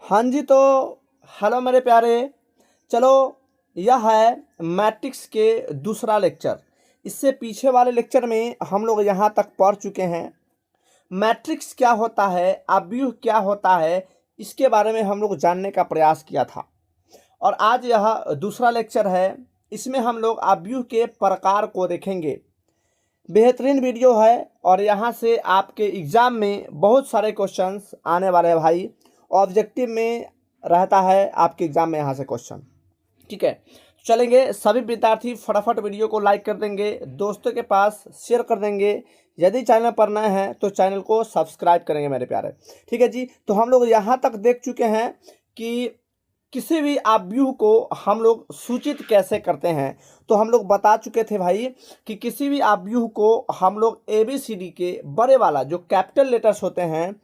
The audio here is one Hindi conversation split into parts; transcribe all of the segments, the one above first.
हाँ जी, तो हेलो मेरे प्यारे। चलो, यह है मैट्रिक्स के दूसरा लेक्चर। इससे पीछे वाले लेक्चर में हम लोग यहाँ तक पढ़ चुके हैं। मैट्रिक्स क्या होता है, अव्यूह क्या होता है, इसके बारे में हम लोग जानने का प्रयास किया था। और आज यह दूसरा लेक्चर है। इसमें हम लोग अव्यूह के प्रकार को देखेंगे। बेहतरीन वीडियो है और यहाँ से आपके एग्ज़ाम में बहुत सारे क्वेश्चंस आने वाले हैं भाई। ऑब्जेक्टिव में रहता है आपके एग्ज़ाम में यहाँ से क्वेश्चन। ठीक है, चलेंगे। सभी विद्यार्थी फटाफट वीडियो को लाइक कर देंगे, दोस्तों के पास शेयर कर देंगे। यदि चैनल पर नए हैं तो चैनल को सब्सक्राइब करेंगे मेरे प्यारे। ठीक है जी, तो हम लोग यहाँ तक देख चुके हैं कि किसी भी अव्यूह को हम लोग सूचित कैसे करते हैं। तो हम लोग बता चुके थे भाई कि किसी भी अव्यूह को हम लोग ABCD के बड़े वाला जो कैपिटल लेटर्स होते हैं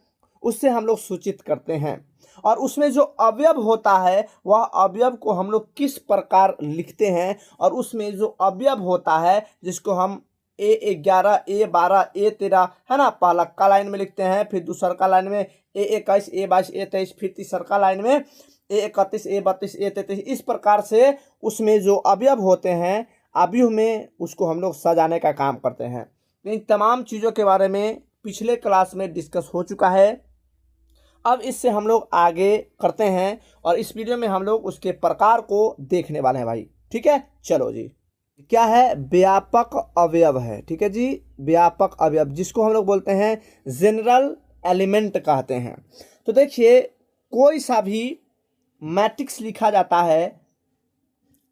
उससे हम लोग सूचित करते हैं। और उसमें जो अवयव होता है वह अवयव को हम लोग किस प्रकार लिखते हैं। और उसमें जो अवयव होता है जिसको हम A11, A12, A13 है ना, पहला का लाइन में लिखते हैं, फिर दूसरा का लाइन में A21, A22, A23, फिर तीसरा का लाइन में A31, A32, A33, इस प्रकार से उसमें जो अवयव होते हैं अवयव में उसको हम लोग सजाने का काम करते हैं। इन तमाम चीज़ों के बारे में पिछले क्लास में डिस्कस हो चुका है। अब इससे हम लोग आगे करते हैं और इस वीडियो में हम लोग उसके प्रकार को देखने वाले हैं भाई। ठीक है, चलो जी। क्या है? व्यापक अवयव है। ठीक है जी, व्यापक अवयव जिसको हम लोग बोलते हैं जनरल एलिमेंट कहते हैं। तो देखिए, कोई सा भी मैट्रिक्स लिखा जाता है,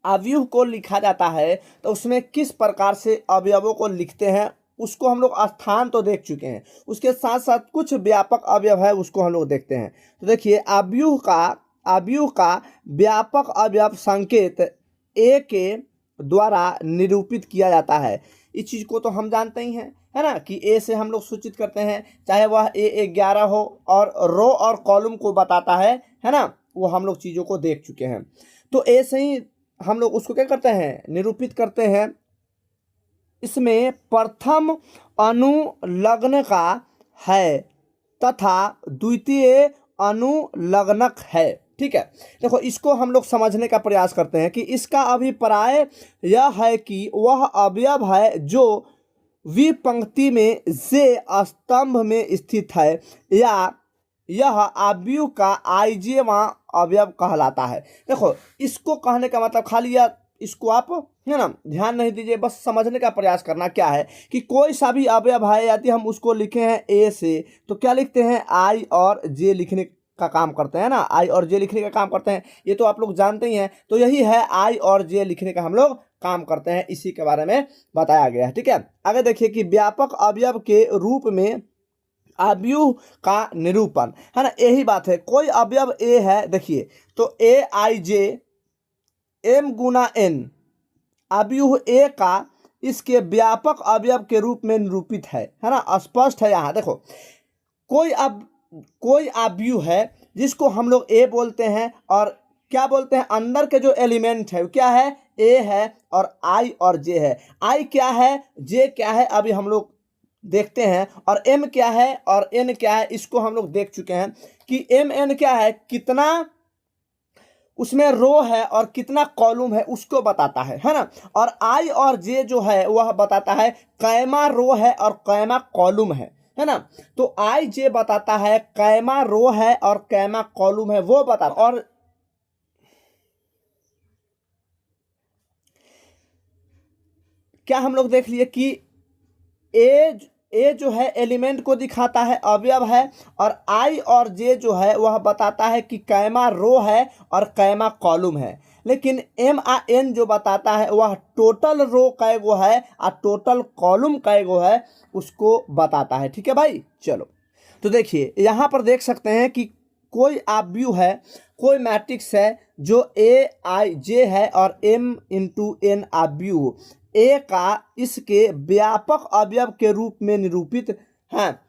अवयव को लिखा जाता है, तो उसमें किस प्रकार से अवयवों को लिखते हैं उसको हम लोग स्थान तो देख चुके हैं। उसके साथ साथ कुछ व्यापक अवयव है उसको हम लोग देखते हैं। तो देखिए, अवयव का व्यापक अवयव संकेत A के द्वारा निरूपित किया जाता है। इस चीज़ को तो हम जानते ही हैं, है ना, कि A से हम लोग सूचित करते हैं, चाहे वह A11 हो और रो और कॉलम को बताता है ना, वो हम लोग चीज़ों को देख चुके हैं। तो A से ही हम लोग उसको क्या करते हैं, निरूपित करते हैं। इसमें प्रथम अनुलग्न का है तथा द्वितीय अनुलग्नक है। ठीक है, देखो इसको हम लोग समझने का प्रयास करते हैं कि इसका अभिप्राय यह है कि वह अवयव है जो विपंक्ति में जे स्तंभ में स्थित है या यह अवयव का आइजेवा अवयव कहलाता है। देखो, इसको कहने का मतलब खाली या इसको आप है ना ध्यान नहीं दीजिए, बस समझने का प्रयास करना क्या है कि कोई सा भी अवयव है यदि हम उसको लिखे हैं A से तो क्या लिखते हैं, I और J लिखने का काम करते हैं ना, I और J लिखने का काम करते हैं। ये तो आप लोग जानते ही हैं। तो यही है, I और J लिखने का हम लोग काम करते हैं, इसी के बारे में बताया गया है। ठीक है, आगे देखिए कि व्यापक अवयव के रूप में अवयव का निरूपण, है ना, यही बात है। कोई अवयव A है, देखिए तो AIJ M गुना N अवयव A का इसके व्यापक अवयव के रूप में निरूपित है ना, स्पष्ट है। यहाँ देखो, कोई अवयव है जिसको हम लोग A बोलते हैं और क्या बोलते हैं, अंदर के जो एलिमेंट है क्या है, A है और I और J है। I क्या है, J क्या है, अभी हम लोग देखते हैं। और M क्या है और N क्या है, इसको हम लोग देख चुके हैं कि MN क्या है, कितना उसमें रो है और कितना कॉलम है उसको बताता है ना। और I और J जो है वह बताता है कैमा रो है और कैमा कॉलम है ना। तो I J बताता है कैमा रो है और कैमा कॉलम है, वो बताता। और क्या हम लोग देख लिए कि ए जो है एलिमेंट को दिखाता है, अवयव है, और I और J जो है वह बताता है कि कैमा रो है और कैमा कॉलम है। लेकिन MN जो बताता है वह टोटल रो कैगो है और टोटल कॉलम कैगो है उसको बताता है। ठीक है भाई, चलो तो देखिए यहाँ पर देख सकते हैं कि कोई अवयव है, कोई मैट्रिक्स है जो AIJ है और M इंटू N अवयव A का इसके व्यापक अवयव के रूप में निरूपित है,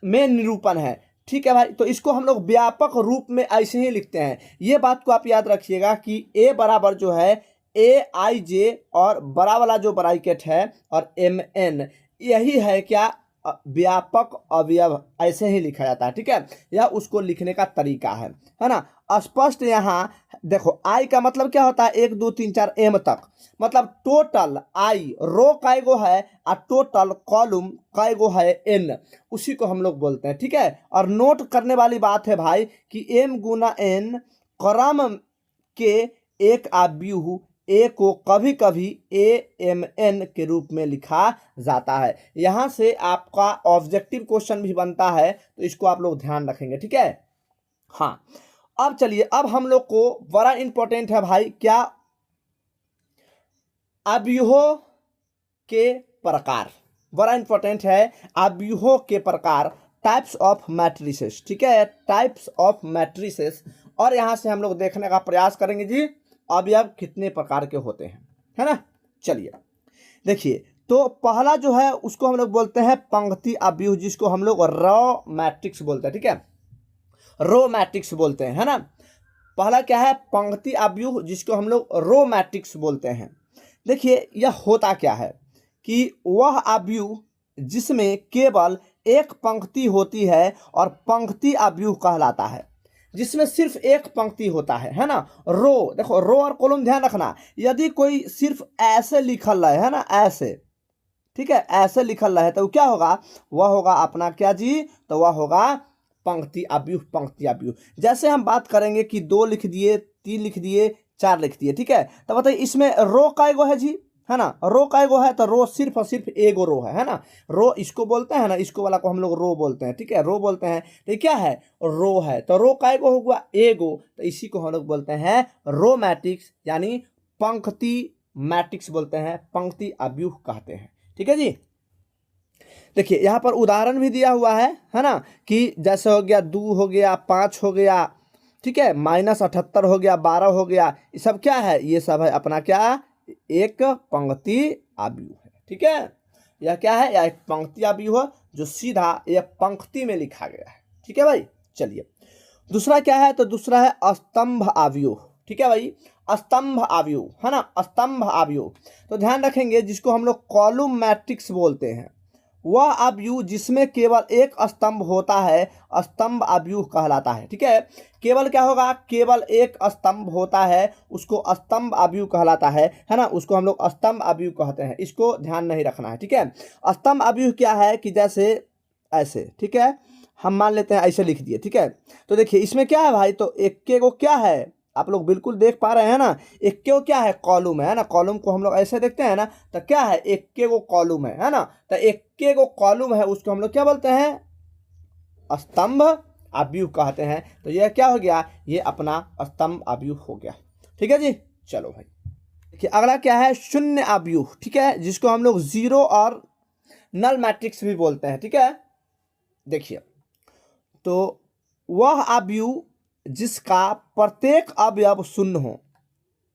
में निरूपण है। ठीक है भाई, तो इसको हम लोग व्यापक रूप में ऐसे ही लिखते हैं। ये बात को आप याद रखिएगा कि A बराबर जो है AIJ और बड़ा वाला जो ब्रैकेट है और MN, यही है क्या व्यापक अवयव ऐसे ही लिखा जाता है, ठीक है। यह उसको लिखने का तरीका है ना। स्पष्ट यहाँ देखो, आई का मतलब क्या होता है, 1 2 3 4 एम तक, मतलब टोटल आई रो कैगो है और टोटल कॉलम कैगो है एन, उसी को हम लोग बोलते हैं, ठीक है। और नोट करने वाली बात है भाई कि एम गुना एन क्रम के एक अवयव ए को कभी कभी ए एम एन के रूप में लिखा जाता है। यहां से आपका ऑब्जेक्टिव क्वेश्चन भी बनता है, तो इसको आप लोग ध्यान रखेंगे, ठीक है। हाँ, अब चलिए, अब हम लोग को बड़ा इंपॉर्टेंट है भाई क्या, अवयवों के प्रकार, बड़ा इंपॉर्टेंट है अवयवों के प्रकार, टाइप्स ऑफ मैट्रिसेस, ठीक है, टाइप्स ऑफ मैट्रिसेस। और यहां से हम लोग देखने का प्रयास करेंगे जी अवयव कितने प्रकार के होते हैं, है ना। चलिए देखिए, तो पहला जो है उसको हम लोग बोलते हैं पंक्ति अवयव, जिसको हम लोग रो मैट्रिक्स बोलते हैं, ठीक है, रो मैट्रिक्स बोलते हैं, है ना। पहला क्या है, पंक्ति अवयव, जिसको हम लोग रो मैट्रिक्स बोलते हैं। देखिए यह होता क्या है कि वह अवयव जिसमें केवल एक पंक्ति होती है और पंक्ति अवयव कहलाता है, जिसमें सिर्फ एक पंक्ति होता है ना। रो, देखो रो और कॉलम ध्यान रखना, यदि कोई सिर्फ ऐसे लिखल है ना, ऐसे, ठीक है, ऐसे लिखल है तो क्या होगा, वह होगा अपना क्या जी, तो वह होगा पंक्ति अवयव, पंक्ति अवयव। जैसे हम बात करेंगे कि 2 लिख दिए, 3 लिख दिए, 4 लिख दिए, ठीक है, तो बताइए इसमें रो कैगो है जी, है ना, रो कैगो है, तो रो सिर्फ और सिर्फ एगो रो है ना। रो इसको बोलते हैं ना, इसको वाला को हम लोग रो बोलते हैं, ठीक है, रो बोलते हैं, तो क्या है, रो है, तो रो कैगो होगा, एगो, तो इसी को हम लोग बोलते हैं रो मैट्रिक्स, यानी पंक्ति मैट्रिक्स बोलते हैं, पंक्ति अवयव कहते हैं, ठीक है जी। देखिए यहाँ पर उदाहरण भी दिया हुआ है ना, कि जैसे हो गया 2 हो गया, 5 हो गया, ठीक है, -78 हो गया, 12 हो गया, ये सब क्या है, ये सब है अपना क्या, एक पंक्ति अवयव है, ठीक है। यह क्या है, यह एक पंक्ति अवयव है जो सीधा एक पंक्ति में लिखा गया है, ठीक है भाई। चलिए दूसरा क्या है, तो दूसरा है स्तंभ अवयव, ठीक है भाई, स्तंभ अवयव, है ना, स्तंभ अवयव। तो ध्यान रखेंगे जिसको हम लोग कॉलम मैट्रिक्स बोलते हैं, वह अवयव जिसमें केवल एक स्तंभ होता है स्तंभ अवयव कहलाता है, ठीक है। केवल क्या होगा, केवल एक स्तंभ होता है, उसको स्तंभ अवयव कहलाता है ना, उसको हम लोग स्तंभ अवयव कहते हैं, इसको ध्यान नहीं रखना है, ठीक है। स्तंभ अवयव क्या है कि जैसे ऐसे, ठीक है, हम मान लेते हैं ऐसे लिख दिए, ठीक है। तो देखिए इसमें क्या है भाई, तो एक को क्या है, आप लोग बिल्कुल देख पा रहे हैं ना, एक को क्या है, कॉलम है ना, कॉलम को हम लोग ऐसे देखते हैं ना, तो क्या है, एक को कॉलम है ना, तो एक को कॉलम है, उसको हम लोग क्या बोलते हैं, स्तंभ अवयव कहते हैं। तो यह क्या हो गया, ये अपना स्तंभ अवयव हो गया, ठीक है जी। चलो भाई देखिए अगला क्या है, शून्य अवयव, ठीक है, जिसको हम लोग जीरो और नल मैट्रिक्स भी बोलते हैं, ठीक है। देखिए तो वह अवयव जिसका प्रत्येक अवयव शून्य हो,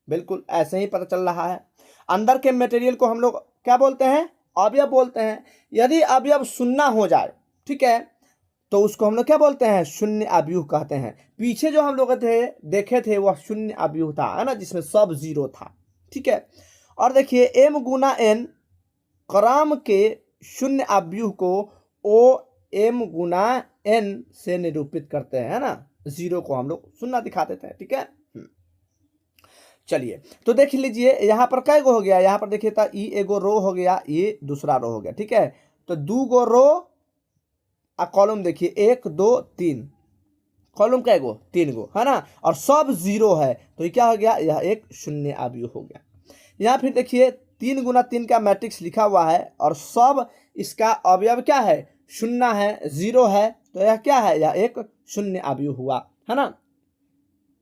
बिल्कुल ऐसे ही पता चल रहा है, अंदर के मटेरियल को हम लोग क्या बोलते हैं, अवयव बोलते हैं। यदि अवयव शून्य हो जाए, ठीक है, तो उसको हम लोग क्या बोलते हैं, शून्य अवयव कहते हैं। पीछे जो हम लोग देखे थे वह शून्य अवयव था, है ना, जिसमें सब जीरो था, ठीक है। और देखिए एम गुना एन क्रम के शून्य अवयव को ओ एम गुना एन से निरूपित करते हैं, है ना, जीरो को हम लोग शून्य दिखा देते हैं, ठीक है। चलिए तो देख लीजिए यहाँ पर कै गो हो गया, यहाँ पर देखिए था, ई एगो रो हो गया, ये दूसरा रो हो गया, ठीक है। तो 2 गो रो आ कॉलम देखिए 1 2 3, कॉलम कै गो, 3 गो, है ना, और सब जीरो है, तो ये क्या हो गया, यह एक शून्य अवयव हो गया। यहाँ फिर देखिए 3 गुना 3 का मैट्रिक्स लिखा हुआ है और सब इसका अवयव क्या है, शून्य है, जीरो है, तो यह क्या है, यह एक शून्य अवयव हुआ, है ना,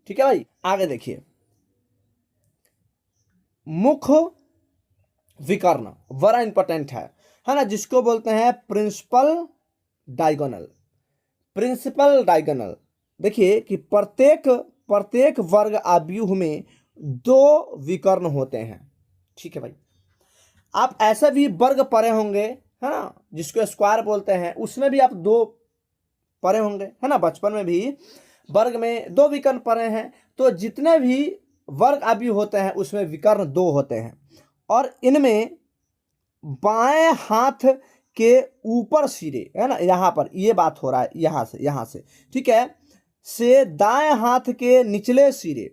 ठीक है भाई। आगे देखिए मुख्य विकर्ण बड़ा इंपॉर्टेंट है ना, जिसको बोलते हैं प्रिंसिपल डायगोनल, प्रिंसिपल डायगोनल। देखिए कि प्रत्येक वर्ग अवयव में 2 विकर्ण होते हैं, ठीक है भाई। आप ऐसे भी वर्ग पढ़े होंगे, है ना, जिसको स्क्वायर बोलते हैं, उसमें भी आप 2 पढ़े होंगे, है ना, बचपन में भी वर्ग में 2 विकर्ण पढ़े हैं। तो जितने भी वर्ग अवयव होते हैं उसमें विकर्ण 2 होते हैं, और इनमें बाएं हाथ के ऊपर सिरे, है ना, यहाँ पर ये बात हो रहा है, यहाँ से, ठीक है, से दाएं हाथ के निचले सिरे,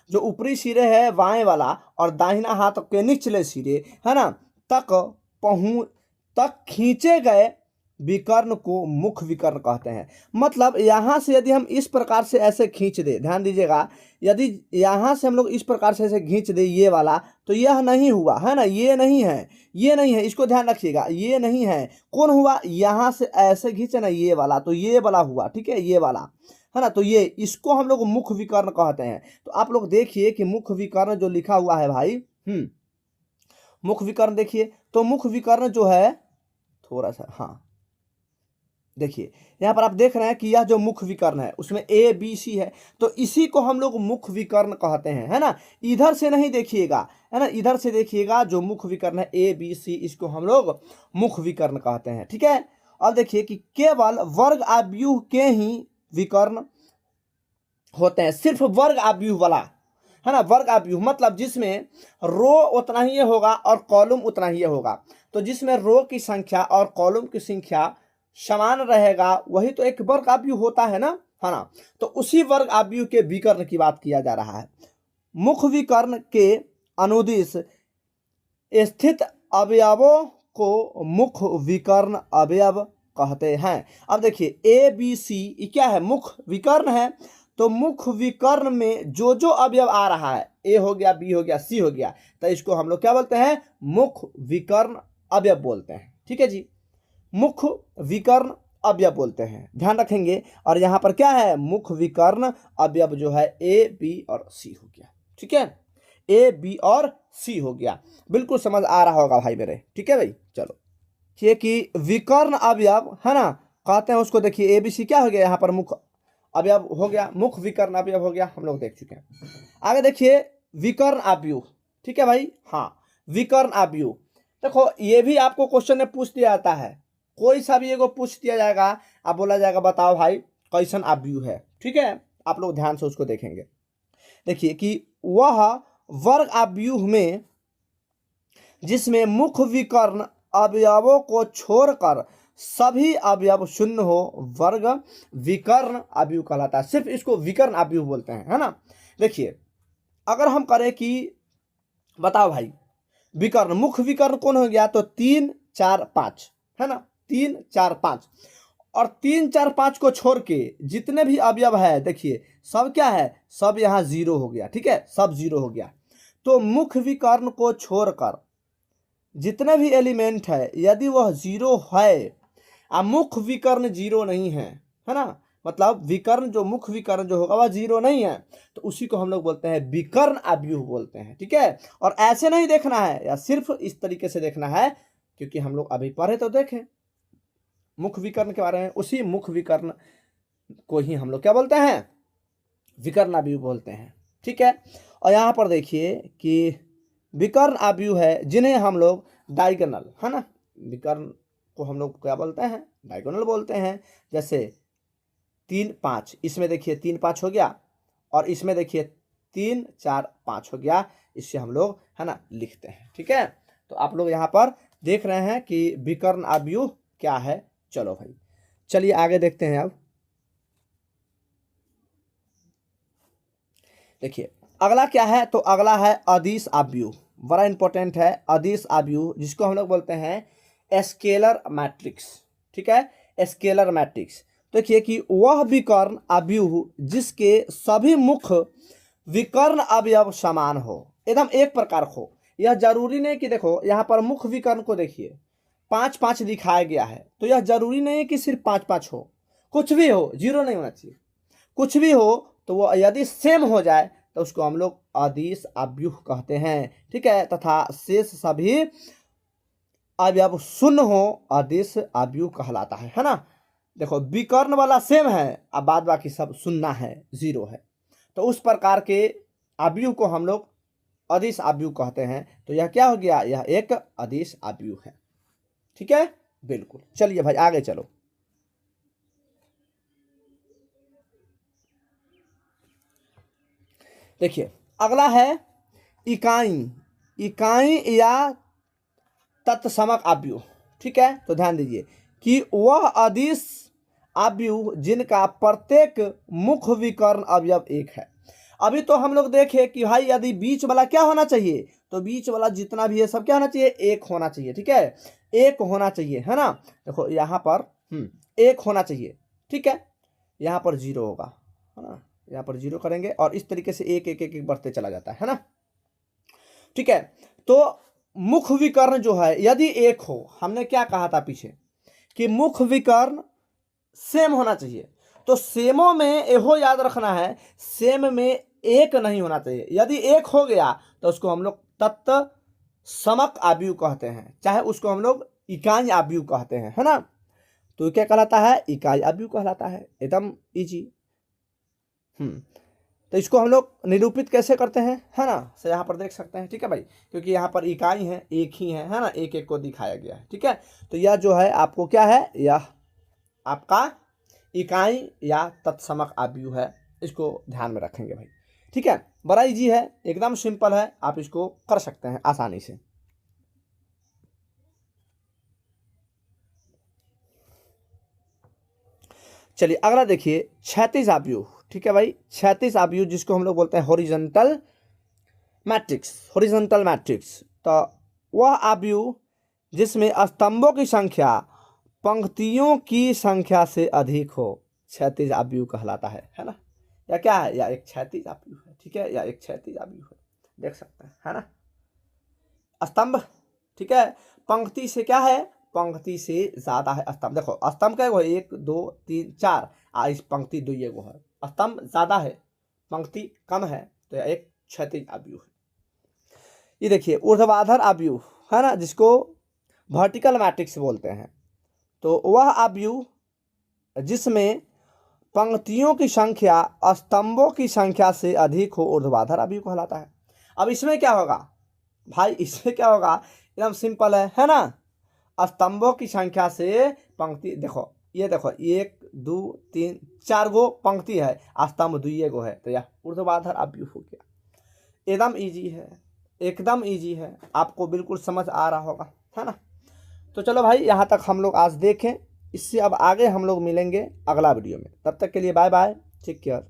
जो ऊपरी सिरे है बाएं वाला और दाहिना हाथ के निचले सिरे, है ना, तक खींचे गए विकर्ण को मुख विकर्ण कहते हैं। मतलब यहां से यदि हम इस प्रकार से ऐसे खींच दे, ध्यान दीजिएगा, यदि यहां से हम लोग इस प्रकार से ऐसे खींच दे ये वाला, तो यह नहीं हुआ, है ना, ये नहीं है, ये नहीं है, इसको ध्यान रखिएगा, ये नहीं है, कौन हुआ, यहां से ऐसे खींचे ना ये वाला, तो ये वाला हुआ, ठीक है, ये वाला, है ना, तो ये, इसको हम लोग मुख विकर्ण कहते हैं। तो आप लोग देखिए कि मुख विकर्ण जो लिखा हुआ है भाई, मुख विकर्ण देखिए, तो मुख विकर्ण जो है थोड़ा सा, हाँ देखिए यहां पर आप देख रहे हैं कि यह जो मुख विकर्ण है उसमें ए बी सी है, तो इसी को हम लोग मुख विकर्ण कहते हैं, है ना, इधर से नहीं देखिएगा, है ना, इधर से देखिएगा, जो मुख विकर्ण है ए बी सी, इसको हम लोग मुख विकर्ण कहते हैं, ठीक है। अब देखिए कि केवल वर्ग आव्यूह के ही विकर्ण होते हैं, सिर्फ वर्ग आव्यूह वाला, है ना, वर्ग आव्यूह मतलब जिसमें रो उतना ही होगा और कॉलम उतना ही होगा, तो जिसमें रो की संख्या और कॉलम की संख्या समान रहेगा वही तो एक वर्ग आव्यूह होता है ना, है ना, तो उसी वर्ग आव्यूह के विकर्ण की बात किया जा रहा है। मुख विकर्ण के अनुदिश स्थित अवयवों को मुख विकर्ण अवयव कहते हैं। अब देखिए ए बी सी क्या है, मुख विकर्ण है, तो मुख विकर्ण में जो जो अवयव आ रहा है, ए हो गया, बी हो गया, सी हो गया, तो इसको हम लोग क्या बोलते हैं, मुख विकर्ण अवयव बोलते हैं, ठीक है जी, मुख विकर्ण अवयव बोलते हैं, ध्यान रखेंगे। और यहां पर क्या है, मुख विकर्ण अवयव जो है ए बी और सी हो गया, ठीक है, ए बी और सी हो गया, बिल्कुल समझ आ रहा होगा भाई मेरे, ठीक है भाई। चलो ये कि विकर्ण अवयव, है ना, कहते हैं उसको, देखिए ए बी सी क्या हो गया, यहाँ पर मुख अवयव हो गया, मुख विकर्ण अवयव हो गया, हम लोग देख चुके हैं। आगे देखिए विकर्ण आव्यूह, ठीक है भाई, हाँ विकर्ण आव्यूह, देखो ये भी आपको क्वेश्चन में पूछ दिया जाता है, कोई सा भी एगो पूछ दिया जाएगा, अब बोला जाएगा बताओ भाई कैसन आव्यूह है, ठीक है, आप लोग ध्यान से उसको देखेंगे। देखिए कि वह वर्ग आव्यूह में जिसमें मुख विकर्ण अवयवों को छोड़कर सभी अवयव शून्य हो वर्ग विकर्ण आव्यूह कहलाता है, सिर्फ इसको विकर्ण आव्यूह बोलते हैं, है ना। देखिए अगर हम करें कि बताओ भाई विकर्ण, मुख विकर्ण कौन हो गया, तो 3 4 5, है ना, 3 4 5, और 3 4 5 को छोड़ के जितने भी अवयव है देखिए सब क्या है, सब यहाँ जीरो हो गया, ठीक है, सब जीरो हो गया। तो मुख विकर्ण को छोड़कर जितने भी एलिमेंट है यदि वह जीरो है, मुख विकर्ण जीरो नहीं है ना, मतलब विकर्ण जो मुख विकर्ण जो होगा वह जीरो नहीं है, तो उसी को हम लोग बोलते हैं विकर्ण आव्यूह बोलते हैं, ठीक है। और ऐसे नहीं देखना है या सिर्फ इस तरीके से देखना है, क्योंकि हम लोग अभी पढ़े तो देखें मुख विकर्ण के बारे में, उसी मुख विकर्ण को ही हम लोग क्या बोलते हैं, विकर्ण आव्यूह बोलते हैं, ठीक है। और यहाँ पर देखिए कि विकर्ण आव्यूह है जिन्हें हम लोग डायगोनल, है ना, विकर्ण को हम लोग क्या बोलते हैं, डायगोनल बोलते हैं। जैसे 3 5, इसमें देखिए 3 5 हो गया, और इसमें देखिए 3 4 5 हो गया, इससे हम लोग, है ना, लिखते हैं, ठीक है। तो आप लोग यहाँ पर देख रहे हैं कि विकर्ण आव्यूह क्या है। चलो भाई चलिए आगे देखते हैं। अब देखिए अगला क्या है, तो अगला है अदिश आव्यूह, बड़ा इंपॉर्टेंट है अदिश आव्यूह, जिसको हम लोग बोलते हैं स्केलर मैट्रिक्स, ठीक है, स्केलर मैट्रिक्स। देखिए कि वह विकर्ण आव्यूह जिसके सभी मुख विकर्ण अवयव समान हो, एकदम एक प्रकार हो, यह जरूरी नहीं कि देखो यहाँ पर मुख विकर्ण को देखिए 5 5 दिखाया गया है, तो यह जरूरी नहीं है कि सिर्फ 5 5 हो, कुछ भी हो, जीरो नहीं होना चाहिए, कुछ भी हो, तो वो यदि सेम हो जाए तो उसको हम लोग अदिश आव्यूह कहते हैं, ठीक है, तथा शेष सभी अवयव शून्य हो अदिश आव्यूह कहलाता है ना। देखो विकर्ण वाला सेम है, अब बाद बाकी सब शून्य है, जीरो है, तो उस प्रकार के आव्यूह को हम लोग अदिश आव्यूह कहते हैं। तो यह क्या हो गया, यह एक अदिश आव्यूह है, ठीक है, बिल्कुल। चलिए भाई आगे चलो। देखिए अगला है इकाई, इकाई या तत्समक आव्यूह, ठीक है, तो ध्यान दीजिए कि वह अदिश अवयव जिनका प्रत्येक मुख्य विकर्ण अवयव एक है। अभी तो हम लोग देखे कि भाई यदि बीच वाला क्या होना चाहिए, तो बीच वाला जितना भी है सब क्या होना चाहिए, एक होना चाहिए। ठीक है, एक होना चाहिए, है ना। देखो यहाँ पर एक होना चाहिए, ठीक है, यहाँ पर 0 होगा, है ना, यहाँ पर 0 करेंगे और इस तरीके से एक एक एक एक बढ़ते चला जाता है ना। ठीक है, तो मुख्य विकर्ण जो है यदि एक हो, हमने क्या कहा था पीछे कि मुख्य विकर्ण सेम होना चाहिए, तो सेमों में एहो याद रखना है, सेम में एक नहीं होना चाहिए। यदि एक हो गया तो उसको हम लोग तत्व समक अवयव कहते हैं, चाहे उसको हम लोग इकाई अवयव कहते हैं, है ना। तो क्या कहलाता है, इकाई अवयव कहलाता है, एकदम इजी। तो इसको हम लोग निरूपित कैसे करते हैं, है ना, से यहाँ पर देख सकते हैं। ठीक है भाई, क्योंकि यहाँ पर इकाई है, एक ही है ना, एक एक को दिखाया गया है। ठीक है, तो यह जो है आपको क्या है, यह आपका इकाई या तत्समक अवयव है, इसको ध्यान में रखेंगे भाई। ठीक है, बड़ा इजी है, एकदम सिंपल है, आप इसको कर सकते हैं आसानी से। चलिए अगला देखिए, क्षैतिज अवयव। ठीक है भाई, क्षैतिज अवयव जिसको हम लोग बोलते हैं हॉरिजॉन्टल मैट्रिक्स, हॉरिजॉन्टल मैट्रिक्स। तो वह अवयव जिसमें स्तंभों की संख्या पंक्तियों की संख्या से अधिक हो, क्षैतिज अवयव कहलाता है ना। या क्या है, या एक क्षैतिज अवयव है। ठीक है, या एक क्षैतिज अवयव है, देख सकते हैं, है ना। स्तंभ, ठीक है, पंक्ति से क्या है, पंक्ति से ज्यादा है स्तंभ। देखो स्तंभ क्या है, 1 2 3 4, इस पंक्ति 2 एगो है, स्तंभ ज्यादा है, पंक्ति कम है, तो यह एक क्षैतिज अवयव है। ये देखिए ऊर्ध्वाधर अवयव, है ना, जिसको वर्टिकल मैट्रिक्स बोलते हैं। तो वह अवयव जिसमें पंक्तियों की संख्या स्तंभों की संख्या से अधिक हो, ऊर्ध्वाधर अवयव कहलाता है। अब इसमें क्या होगा भाई, इसमें क्या होगा, एकदम सिंपल है ना। स्तंभों की संख्या से पंक्ति, देखो ये देखो 1 2 3 4 गो पंक्ति है, स्तंभ 2 गो है, तो यह ऊर्ध्वाधर अवयव हो गया। एकदम इजी है, एकदम इजी है, आपको बिल्कुल समझ आ रहा होगा, है ना। तो चलो भाई, यहाँ तक हम लोग आज देखें, इससे अब आगे हम लोग मिलेंगे अगला वीडियो में। तब तक के लिए बाय बाय, टेक केयर।